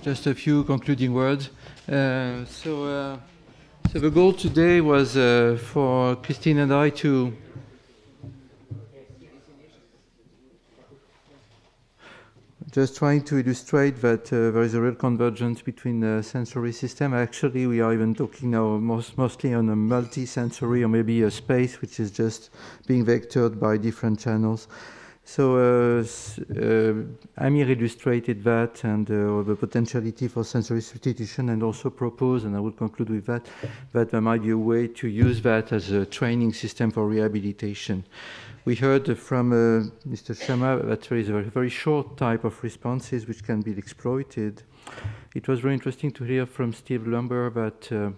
Just a few concluding words. So the goal today was for Christine and I to just trying to illustrate that there is a real convergence between the sensory system. Actually, we are even talking now mostly on a multi-sensory or maybe a space which is just being vectored by different channels. So Amir illustrated that and the potentiality for sensory substitution, and also proposed, and I will conclude with that, that there might be a way to use that as a training system for rehabilitation. We heard from Mr. Sharma that there is a very short type of responses which can be exploited. It was very interesting to hear from Steve Lumber that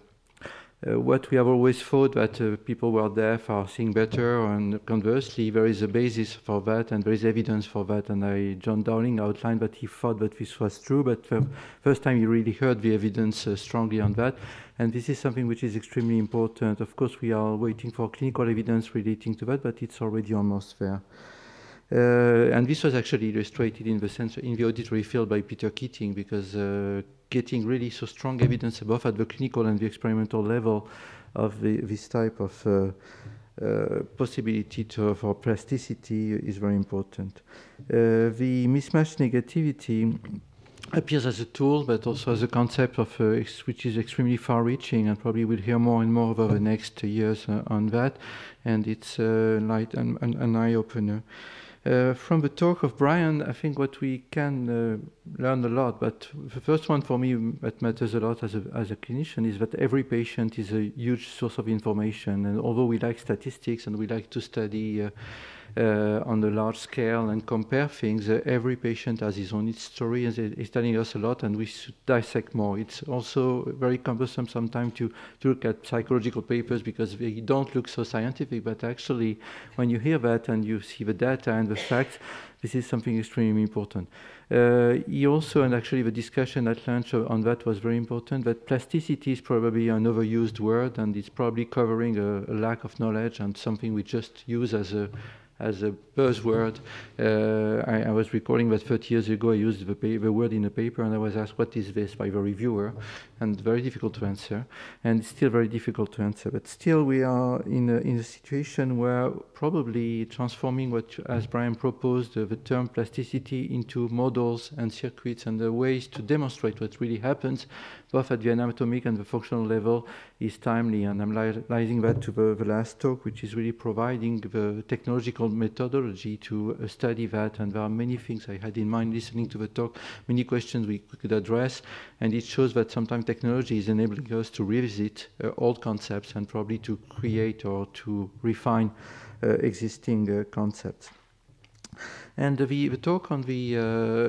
what we have always thought, that people who are deaf are seeing better, and conversely, there is a basis for that, and there is evidence for that. And John Dowling outlined that he thought that this was true, but the first time he really heard the evidence strongly on that. And this is something which is extremely important. Of course, we are waiting for clinical evidence relating to that, but it's already almost there. And this was actually illustrated in the auditory field by Peter Keating, because getting really so strong evidence both at the clinical and the experimental level of this type of possibility for plasticity is very important. The mismatch negativity appears as a tool, but also as a concept of which is extremely far-reaching, and probably we'll hear more and more over the next years on that. And it's like an eye-opener. From the talk of Brian, I think what we can learn a lot, but the first one for me that matters a lot as a clinician is that every patient is a huge source of information. And although we like statistics and we like to study on the large scale and compare things, every patient has his own story, and it's telling us a lot, and we should dissect more. It's also very cumbersome sometimes to look at psychological papers because they don't look so scientific, but actually when you hear that and you see the data and the facts, this is something extremely important. He also, and actually the discussion at lunch on that was very important, that plasticity is probably an overused word, and it's probably covering a lack of knowledge and something we just use as a buzzword. I was recalling that 30 years ago I used the word in a paper, and I was asked, what is this, by the reviewer, and very difficult to answer, and it's still very difficult to answer. But still we are in a situation where probably transforming what, as Brian proposed, the term plasticity into models and circuits and the ways to demonstrate what really happens, both at the anatomic and the functional level, is timely. And I'm liking that to the last talk, which is really providing the technological methodology to study that. And there are many things I had in mind listening to the talk, many questions we could address, and it shows that sometimes technology is enabling us to revisit old concepts and probably to create or to refine existing concepts. And the talk on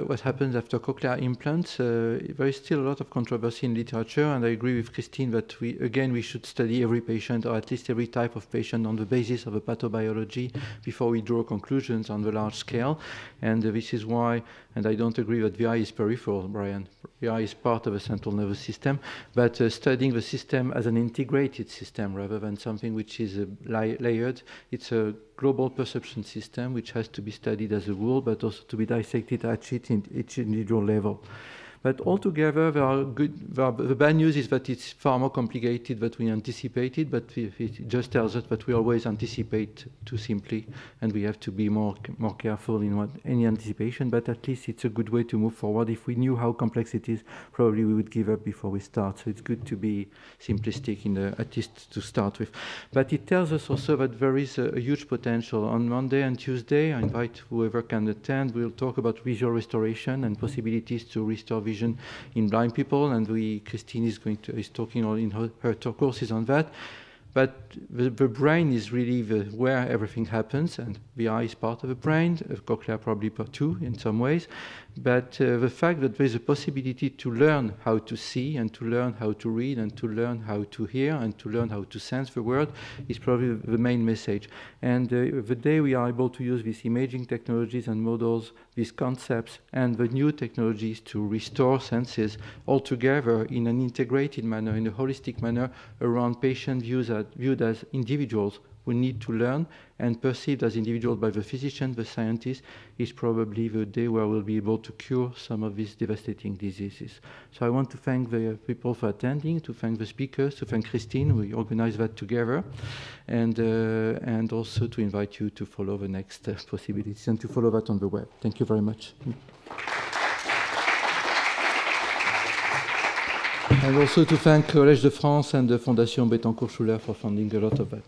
what happens after cochlear implants, there is still a lot of controversy in literature, and I agree with Christine that we should study every patient, or at least every type of patient, on the basis of a pathobiology before we draw conclusions on the large scale. And this is why, and I don't agree that the eye is peripheral, Brian. The eye is part of a central nervous system, but studying the system as an integrated system rather than something which is layered. It's a global perception system which has to be studied as a whole, but also to be dissected at each individual level. But altogether, the bad news is that it's far more complicated than we anticipated, but it just tells us that we always anticipate too simply, and we have to be more careful in any anticipation, but at least it's a good way to move forward. If we knew how complex it is, probably we would give up before we start. So it's good to be simplistic, at least to start with. But it tells us also that there is a huge potential. On Monday and Tuesday, I invite whoever can attend, we'll talk about visual restoration and possibilities to restore vision in blind people, and Christine is talking in her courses on that. But the brain is really where everything happens, and the eye is part of the brain, cochlea probably too in some ways. But the fact that there is a possibility to learn how to see, and to learn how to read, and to learn how to hear, and to learn how to sense the world is probably the main message. And the day we are able to use these imaging technologies and models, these concepts, and the new technologies to restore senses all together in an integrated manner, in a holistic manner, around patient views as viewed as individuals who need to learn and perceived as individuals by the physician, the scientist, is probably the day where we'll be able to cure some of these devastating diseases. So I want to thank the people for attending, to thank the speakers, to thank Christine. We organized that together, and also to invite you to follow the next possibilities and to follow that on the web. Thank you very much. And also to thank Collège de France and the Fondation Bettencourt Schuller for funding a lot of that.